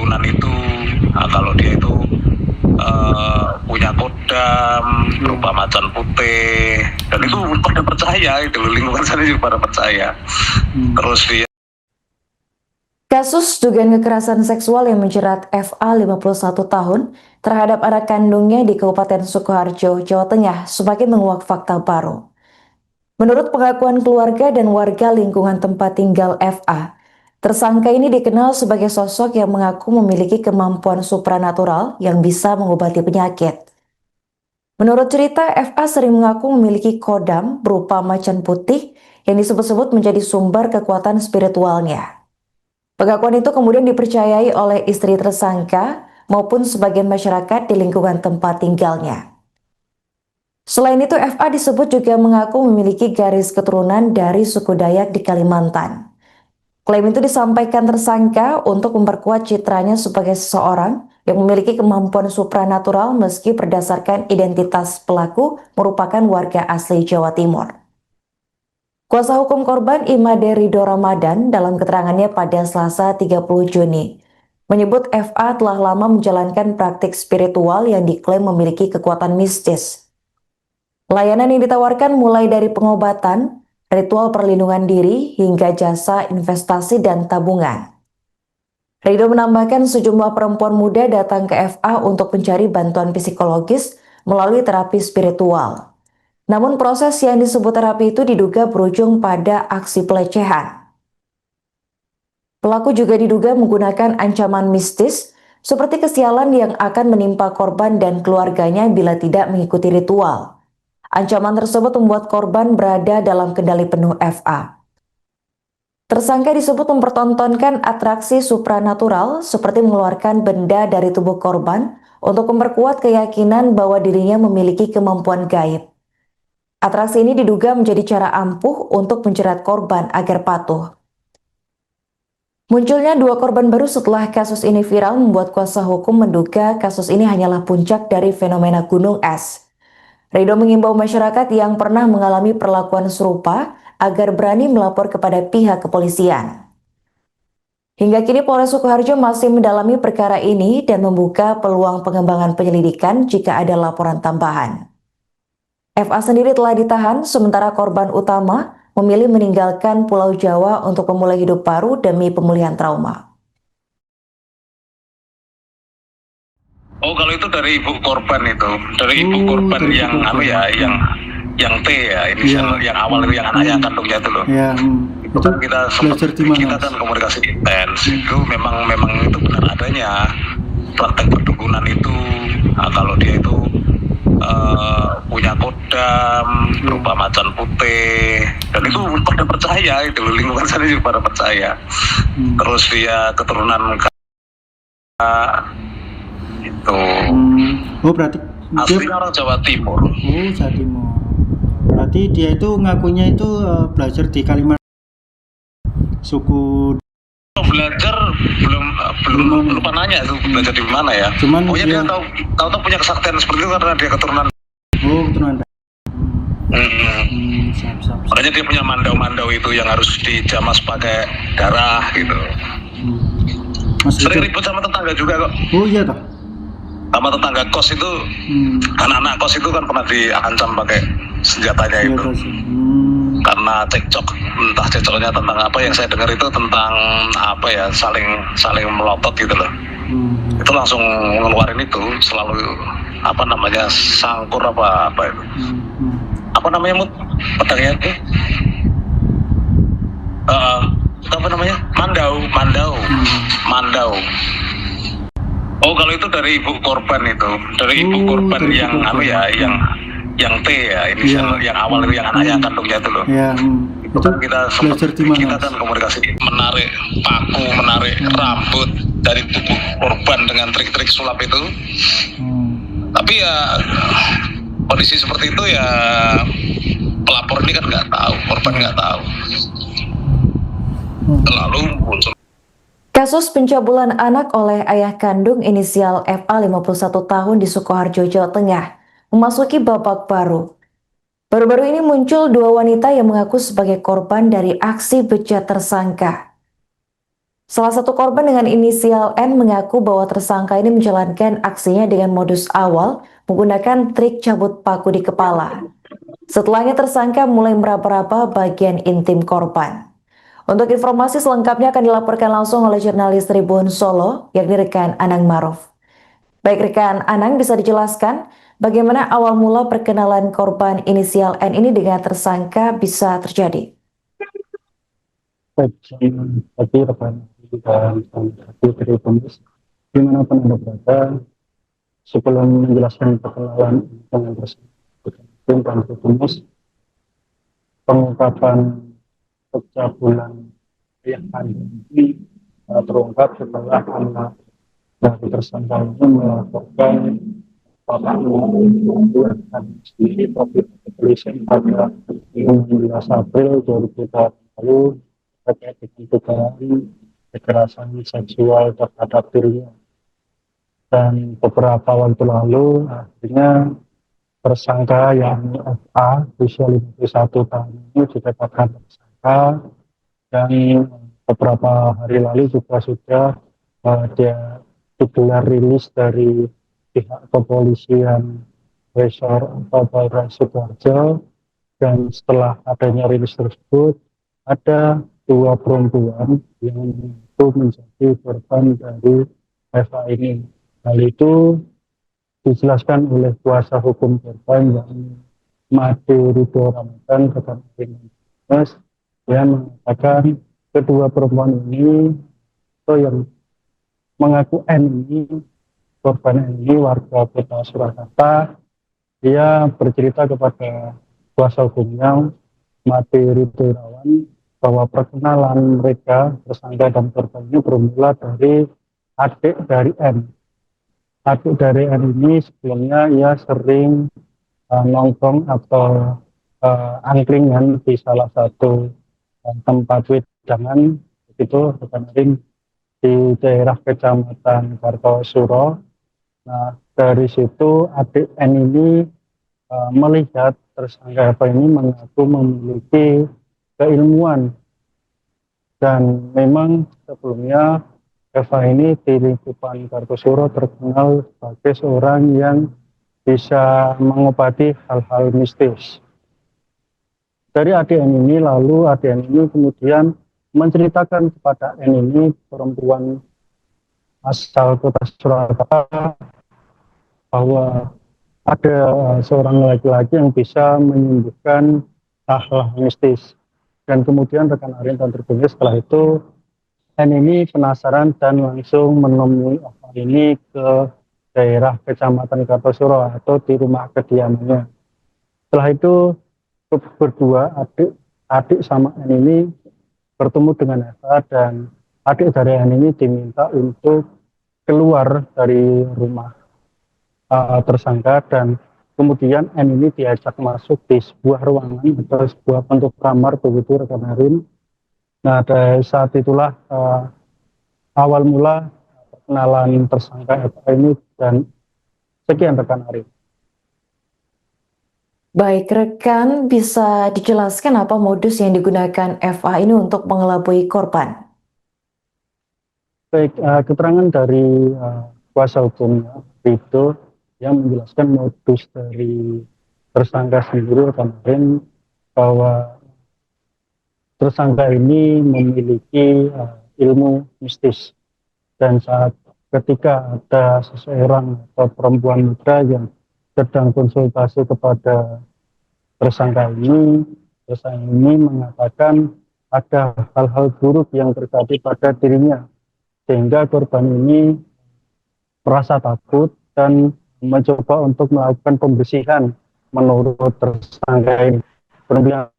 keturunan itu, kalau dia itu punya kodam berupa macan putih, dan itu pada percaya, itu lingkungan sana juga pada percaya. Terus dia Kasus dugaan kekerasan seksual yang menjerat FA 51 tahun terhadap anak kandungnya di Kabupaten Sukoharjo, Jawa Tengah semakin menguak fakta baru. Menurut pengakuan keluarga dan warga lingkungan tempat tinggal FA, tersangka ini dikenal sebagai sosok yang mengaku memiliki kemampuan supranatural yang bisa mengobati penyakit. Menurut cerita, FA sering mengaku memiliki kodam berupa macan putih yang disebut-sebut menjadi sumber kekuatan spiritualnya. Pengakuan itu kemudian dipercayai oleh istri tersangka maupun sebagian masyarakat di lingkungan tempat tinggalnya. Selain itu, FA disebut juga mengaku memiliki garis keturunan dari suku Dayak di Kalimantan. Klaim itu disampaikan tersangka untuk memperkuat citranya sebagai seseorang yang memiliki kemampuan supranatural meski berdasarkan identitas pelaku merupakan warga asli Jawa Timur. Kuasa hukum korban Imade Ridho Ramadan dalam keterangannya pada Selasa 30 Juni menyebut FA telah lama menjalankan praktik spiritual yang diklaim memiliki kekuatan mistis. Layanan yang ditawarkan mulai dari pengobatan, ritual perlindungan diri, hingga jasa investasi dan tabungan. Ridho menambahkan sejumlah perempuan muda datang ke FA untuk mencari bantuan psikologis melalui terapi spiritual. Namun proses yang disebut terapi itu diduga berujung pada aksi pelecehan. Pelaku juga diduga menggunakan ancaman mistis seperti kesialan yang akan menimpa korban dan keluarganya bila tidak mengikuti ritual. Ancaman tersebut membuat korban berada dalam kendali penuh FA. Tersangka disebut mempertontonkan atraksi supranatural seperti mengeluarkan benda dari tubuh korban untuk memperkuat keyakinan bahwa dirinya memiliki kemampuan gaib. Atraksi ini diduga menjadi cara ampuh untuk menjerat korban agar patuh. Munculnya dua korban baru setelah kasus ini viral membuat kuasa hukum menduga kasus ini hanyalah puncak dari fenomena gunung es. Ridho mengimbau masyarakat yang pernah mengalami perlakuan serupa agar berani melapor kepada pihak kepolisian. Hingga kini Polres Sukoharjo masih mendalami perkara ini dan membuka peluang pengembangan penyelidikan jika ada laporan tambahan. FA sendiri telah ditahan, sementara korban utama memilih meninggalkan Pulau Jawa untuk memulai hidup baru demi pemulihan trauma. Oh, kalau itu dari ibu korban itu, dari ibu korban dari yang korban. yang T ya, inisial yang awal itu yang ayah kandungnya itu loh. Ya, Itu kan kita belajar di mana? kita kan komunikasi intens. Itu memang itu benar adanya praktek perdukunan itu. Kalau dia itu punya kodam berupa macan putih, dan itu pada percaya, itu lingkungan sana juga pada percaya. Terus dia keturunan itu Oh, berarti aslinya orang Jawa Timur. Oh, Jawa Timur. Berarti dia itu ngakunya itu belajar di Kalimantan, suku. Belajar belum lupa nanya itu belajar di mana ya. Cuman pokoknya dia tahu punya kesaktian seperti itu karena dia keturunan. Oh, keturunan. Siap. Makanya dia punya mandau-mandau itu yang harus dijamas pakai darah gitu. Sering ribut sama tetangga juga kok. Oh iya toh. Sama tetangga kos itu, anak-anak kos itu kan pernah diancam pakai senjatanya itu. Karena entah cekcoknya tentang apa, yang saya dengar itu tentang apa ya, saling melotot gitu loh. Itu langsung ngeluarin itu, selalu apa namanya, sangkur apa itu. Apa namanya pedangnya itu? Apa namanya? Mandau. Oh, kalau itu dari ibu korban itu, dari ibu korban yang yang T ya, inisial yang awal itu yang ayah kandungnya itu loh. Ya, itu kan kita kan komunikasi, menarik paku, menarik rambut dari tubuh korban dengan trik-trik sulap itu. Tapi ya kondisi seperti itu ya pelapor ini kan nggak tahu, korban nggak tahu. Lalu muncul Kasus pencabulan anak oleh ayah kandung inisial FA 51 tahun di Sukoharjo, Jawa Tengah memasuki babak baru. Baru-baru ini muncul dua wanita yang mengaku sebagai korban dari aksi bejat tersangka. Salah satu korban dengan inisial N mengaku bahwa tersangka ini menjalankan aksinya dengan modus awal menggunakan trik cabut paku di kepala. Setelahnya tersangka mulai meraba-raba bagian intim korban. Untuk informasi selengkapnya akan dilaporkan langsung oleh jurnalis Tribun Solo, yakni rekan Anang Maruf. Baik rekan Anang, bisa dijelaskan bagaimana awal mula perkenalan korban inisial N ini dengan tersangka bisa terjadi? Baik, bagi rekan dan dari penulis dimanapun Anda berada, sebelum menjelaskan perkenalan dengan tersebut dan penulis pengungkapan pencabulan yang ini terungkap setelah anak dari tersangka ini melaporkan bapaknya dan sendiri profil kepolisian pada 16 April 2020 lalu terkait dengan dugaan kekerasan seksual terhadap dirinya. Dan beberapa waktu lalu akhirnya tersangka yang FA usia 51 tahun ini ditetapkan tersangka, dan beberapa hari lalu juga sudah dia digelar rilis dari pihak kepolisian Resor atau Polres Sidoarjo. Dan setelah adanya rilis tersebut, ada 2 perempuan yang itu menjadi korban dari FA ini. Hal itu dijelaskan oleh kuasa hukum korban yang Made Ridho Ramadan rekan Mas yang mengatakan kedua perempuan ini atau yang mengaku N ini, korban N ini warga kota Surakarta. Dia bercerita kepada kuasa hukumnya Made Ridho Rawan bahwa perkenalan mereka tersangka dan korban ini bermula dari adik dari N. Adik dari N ini sebelumnya ia sering nongkrong atau angkringan di salah satu tempat wedangan itu di daerah Kecamatan Kartosuro. Nah, dari situ adik N ini melihat tersangka apa ini mengaku memiliki keilmuan, dan memang sebelumnya Eva ini di lingkupan Kartosuro terkenal sebagai seorang yang bisa mengobati hal-hal mistis. Dari ADN ini, lalu ADN ini kemudian menceritakan kepada N ini, perempuan asal kota Surakarta, bahwa ada seorang laki-laki yang bisa menyembuhkan hal-hal mistis. Dan kemudian rekan Arin dan Tribun setelah itu N ini penasaran dan langsung menemui orang ini ke daerah Kecamatan Kartosuro atau di rumah kediamannya. Setelah itu berdua adik sama N ini bertemu dengan Eva, dan adik dari N ini diminta untuk keluar dari rumah tersangka, dan kemudian N ini diajak masuk di sebuah ruangan atau sebuah bentuk kamar begitu rekan Arin. Nah, dari saat itulah awal mula perkenalan tersangka FA ini, dan sekian rekan Arin. Baik, rekan bisa dijelaskan apa modus yang digunakan FA ini untuk mengelabui korban? Baik, keterangan dari kuasa hukumnya itu yang menjelaskan modus dari tersangka sendiri kemarin, bahwa tersangka ini memiliki ilmu mistis, dan saat ketika ada seseorang atau perempuan muda yang sedang konsultasi kepada tersangka ini mengatakan ada hal-hal buruk yang terjadi pada dirinya, sehingga korban ini merasa takut dan mencoba untuk melakukan pembersihan menurut tersangka ini. Kemudian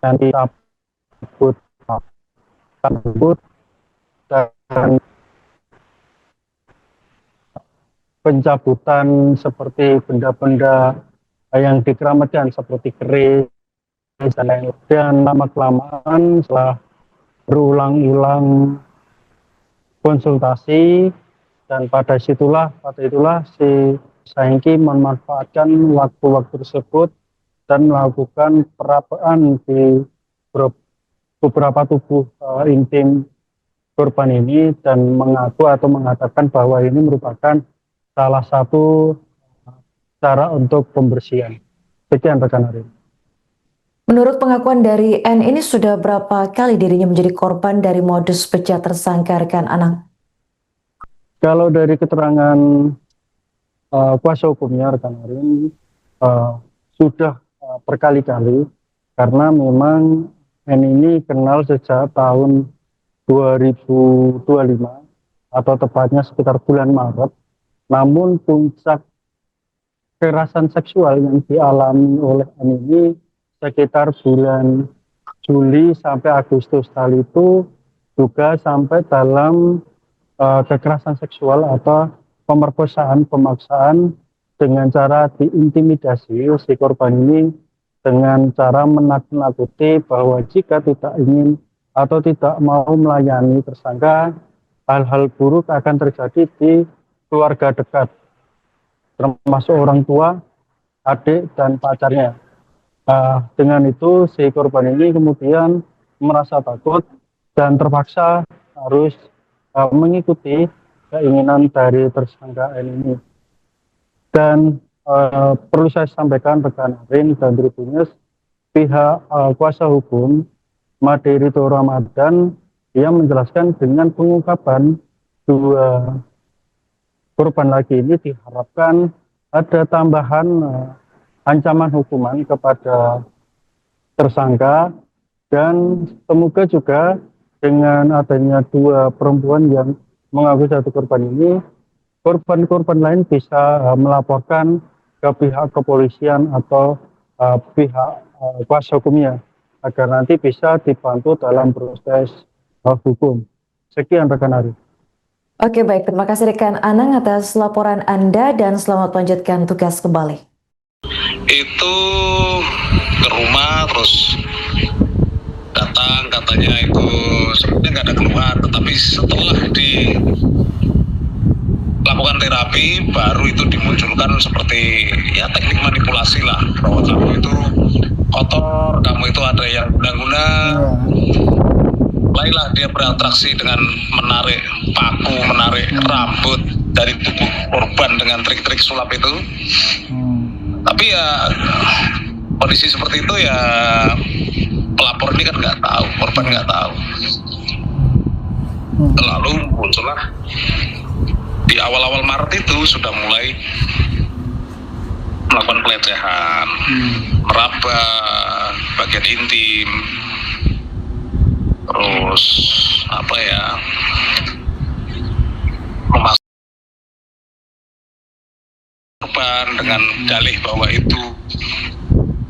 nanti takut dan pencabutan seperti benda-benda yang dikeramatkan seperti keris dan lain-lain. Dan lama-kelamaan setelah berulang-ulang konsultasi, dan pada itulah si Saengki memanfaatkan waktu-waktu tersebut dan melakukan perapaan di beberapa tubuh intim korban ini dan mengaku atau mengatakan bahwa ini merupakan salah satu cara untuk pembersihan. Sekian rekan Arif. Menurut pengakuan dari N, ini sudah berapa kali dirinya menjadi korban dari modus bejat tersangka rekan Anang? Kalau dari keterangan kuasa hukumnya rekan Arin, sudah berkali-kali, karena memang N ini kenal sejak tahun 2025 atau tepatnya sekitar bulan Maret. Namun puncak kekerasan seksual yang dialami oleh N ini sekitar bulan Juli sampai Agustus. Kali itu juga sampai dalam kekerasan seksual atau pemerkosaan, pemaksaan dengan cara diintimidasi si korban ini dengan cara menakut-nakuti bahwa jika tidak ingin atau tidak mau melayani tersangka, hal-hal buruk akan terjadi di keluarga dekat, termasuk orang tua, adik, dan pacarnya. Dengan itu si korban ini kemudian merasa takut dan terpaksa harus mengikuti keinginan dari tersangka N ini. Dan perlu saya sampaikan rekan Arin dan Tribunnews, pihak kuasa hukum Made Rito Ramadan dia menjelaskan dengan pengungkapan dua korban lagi ini diharapkan ada tambahan ancaman hukuman kepada tersangka, dan semoga juga dengan adanya dua perempuan yang mengaku satu korban ini, korban-korban lain bisa melaporkan ke pihak kepolisian atau pihak kuasa hukumnya agar nanti bisa dibantu dalam proses hukum. Sekian rekan Ari. Oke, baik, terima kasih rekan Anang atas laporan Anda dan selamat melanjutkan tugas kembali. Itu ke rumah terus datang, katanya itu sebenarnya nggak ada keluhan, tetapi setelah dilakukan terapi baru itu dimunculkan seperti ya teknik manipulasi lah, bahwa kamu itu kotor, kamu itu ada yang guna-guna. Mulailah dia beratraksi dengan menarik paku, menarik rambut dari tubuh korban dengan trik-trik sulap itu. Tapi ya kondisi seperti itu ya pelapor ini kan nggak tahu, korban nggak tahu. Lalu muncullah di awal-awal Maret itu sudah mulai melakukan pelecehan, meraba bagian intim, terus apa ya, memasuk korban dengan dalih bahwa itu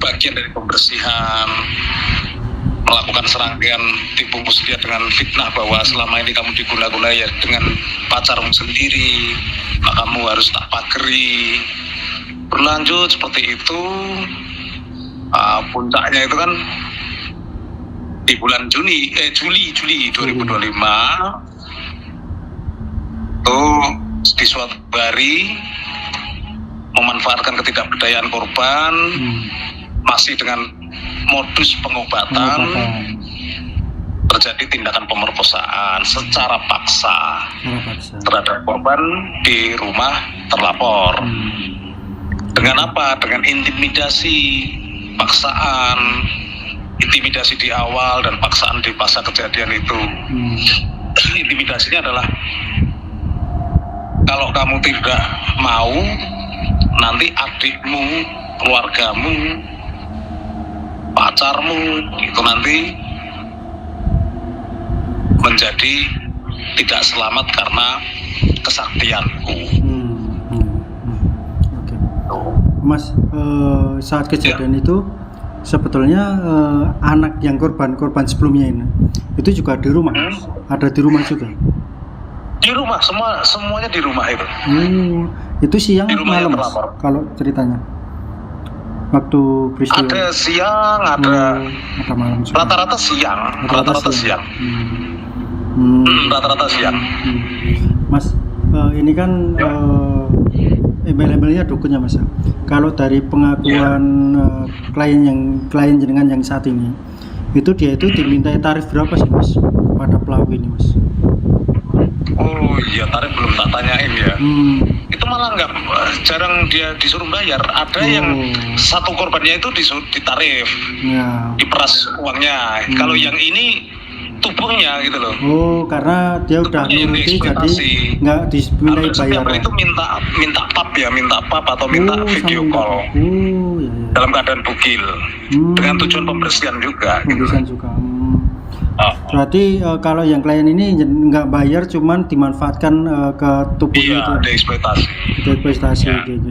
bagian dari pembersihan, melakukan serangkaian tipu muslihat dengan fitnah bahwa selama ini kamu diguna-guna ya dengan pacarmu sendiri, maka kamu harus tak pageri. Berlanjut seperti itu, puncaknya itu kan di bulan Juli 2025 itu di suatu hari memanfaatkan ketidakberdayaan korban, masih dengan modus pengobatan, terjadi tindakan pemerkosaan secara paksa terhadap korban di rumah terlapor. Dengan apa? Dengan intimidasi, paksaan, intimidasi di awal dan paksaan di pasca kejadian itu. Intimidasinya adalah kalau kamu tidak mau, nanti adikmu, keluargamu, pacarmu itu nanti menjadi tidak selamat karena kesaktianku. Mas, saat kejadian itu sebetulnya anak yang korban sebelumnya ini itu juga di rumah, ada di rumah juga. Di rumah, semuanya di rumah itu. Itu siang malam, Mas, terlapor. kalau ceritanya waktu peristiwa. Ada siang, ada malam juga. Rata-rata siang. Rata-rata siang. Rata-rata siang. Mas, ini kan email-emailnya dukunnya, Mas. Kalau dari pengakuan klien jenengan yang saat ini, Itu dia itu dimintai tarif berapa sih mas kepada pelaku ini mas? Oh iya, tarif belum tak tanyain ya. Itu malah nggak, jarang dia disuruh bayar. Ada yang satu korbannya itu ditarif, Ya. diperas uangnya. Kalau yang ini tubuhnya gitu loh. Oh, karena dia udah Tubuhnya yang nuruti jadi dieksploitasi. nggak dimintai Setiap bayaran. itu minta pap atau minta video sampai call ya, ya. dalam keadaan bugil dengan tujuan pembersihan juga. Pemeriksaan juga. Oh. Berarti kalau yang klien ini nggak bayar, cuman dimanfaatkan ke tubuhnya Iya, itu, dieksploitasi. dieksploitasi Ya. gitu.